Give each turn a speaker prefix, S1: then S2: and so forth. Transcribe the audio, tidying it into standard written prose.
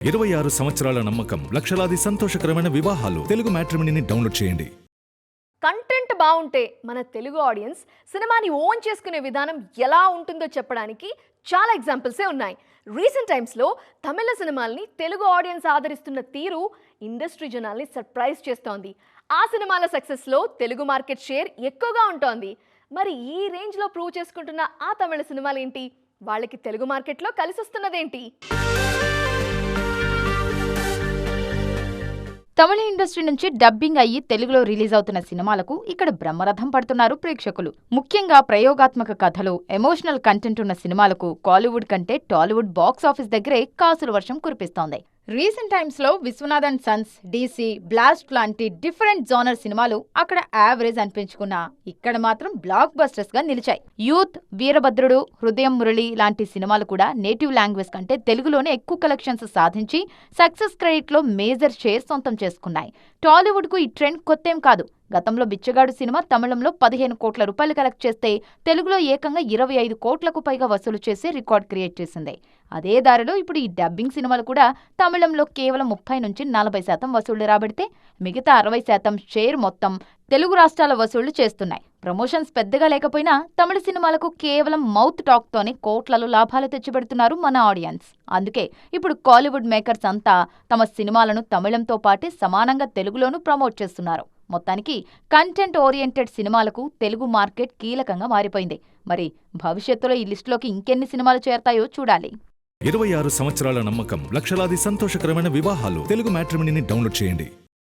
S1: 26 సంవత్సరాల నమ్మకం, లక్షలాది సంతోషకరమైన వివాహాలు. తెలుగు మ్యాట్రిమోనీని డౌన్లోడ్ చేయండి.
S2: కంటెంట్ బాగుంటే మన తెలుగు ఆడియన్స్ సినిమాని ఓన్ చేసుకునే విధానం ఎలా ఉంటుందో చెప్పడానికి చాలా ఎగ్జాంపుల్సే ఉన్నాయి. రీసెంట్ టైమ్స్లో తమిళ సినిమాల్ని తెలుగు ఆడియన్స్ ఆదరిస్తున్న తీరు ఇండస్ట్రీ జనాల్ని సర్ప్రైజ్ చేస్తోంది. ఆ సినిమాల సక్సెస్లో తెలుగు మార్కెట్ షేర్ ఎక్కువగా ఉంటోంది. మరి ఈ రేంజ్లో ప్రూవ్ చేసుకుంటున్న ఆ తమిళ సినిమాలు ఏంటి? వాళ్ళకి తెలుగు మార్కెట్లో కలిసొస్తున్నదేంటి?
S3: తమిళ ఇండస్ట్రీ నుంచి డబ్బింగ్ అయ్యి తెలుగులో రిలీజ్ అవుతున్న సినిమాలకు ఇక్కడ బ్రహ్మరథం పడుతున్నారు ప్రేక్షకులు. ముఖ్యంగా ప్రయోగాత్మక కథలు, ఎమోషనల్ కంటెంట్ ఉన్న సినిమాలకు కాలీవుడ్ కంటే టాలీవుడ్ బాక్స్ ఆఫీస్ దగ్గరే కాసుల వర్షం కురిపిస్తోంది. రీసెంట్ టైమ్స్ లో Vishwanath and sons, DC, blast లాంటి డిఫరెంట్ జోనర్ సినిమాలు అక్కడ యావరేజ్ అనిపించుకున్నా ఇక్కడ మాత్రం బ్లాక్ బస్టర్స్ గా నిలిచాయి. యూత్, వీరభద్రుడు, హృదయం మురళి లాంటి సినిమాలు కూడా నేటివ్ లాంగ్వేజ్ కంటే తెలుగులోనే ఎక్కువ కలెక్షన్స్ సాధించి సక్సెస్ క్రెడిట్ లో మేజర్ షేర్ సొంతం చేసుకున్నాయి. టాలీవుడ్ కు ఈ ట్రెండ్ కొత్తేం కాదు. గతంలో బిచ్చగాడు సినిమా తమిళంలో 15 కోట్ల రూపాయలు కలెక్ట్ చేస్తే తెలుగులో ఏకంగా 25 కోట్లకు పైగా వసూలు చేసి రికార్డ్ క్రియేట్ చేసింది. అదే దారిలో ఇప్పుడు ఈ డబ్బింగ్ సినిమాలు కూడా తమిళంలో కేవలం 30 నుంచి 40% వసూళ్లు రాబడితే మిగతా 60% షేర్ మొత్తం తెలుగు రాష్ట్రాల వసూళ్లు చేస్తున్నాయి. ప్రమోషన్స్ పెద్దగా లేకపోయినా తమిళ సినిమాలకు కేవలం మౌత్ టాక్ తోనే కోట్లలో లాభాలు తెచ్చిపెడుతున్నారు మన ఆడియన్స్. అందుకే ఇప్పుడు కాలీవుడ్ మేకర్స్ అంతా తమ సినిమాలను తమిళంతో పాటే సమానంగా తెలుగులోనూ ప్రమోట్ చేస్తున్నారు. మొత్తానికి కంటెంట్ ఓరియంటెడ్ సినిమాలకు తెలుగు మార్కెట్ కీలకంగా మారిపోయింది. మరి భవిష్యత్తులో ఈ లిస్టులోకి ఇంకెన్ని సినిమాలు చేరతాయో చూడాలి.
S1: 26 సంవత్సరాల నమ్మకం, లక్షలాది సంతోషకరమైన వివాహాలు. తెలుగు మ్యాట్రిమోనీని డౌన్లోడ్ చేయండి.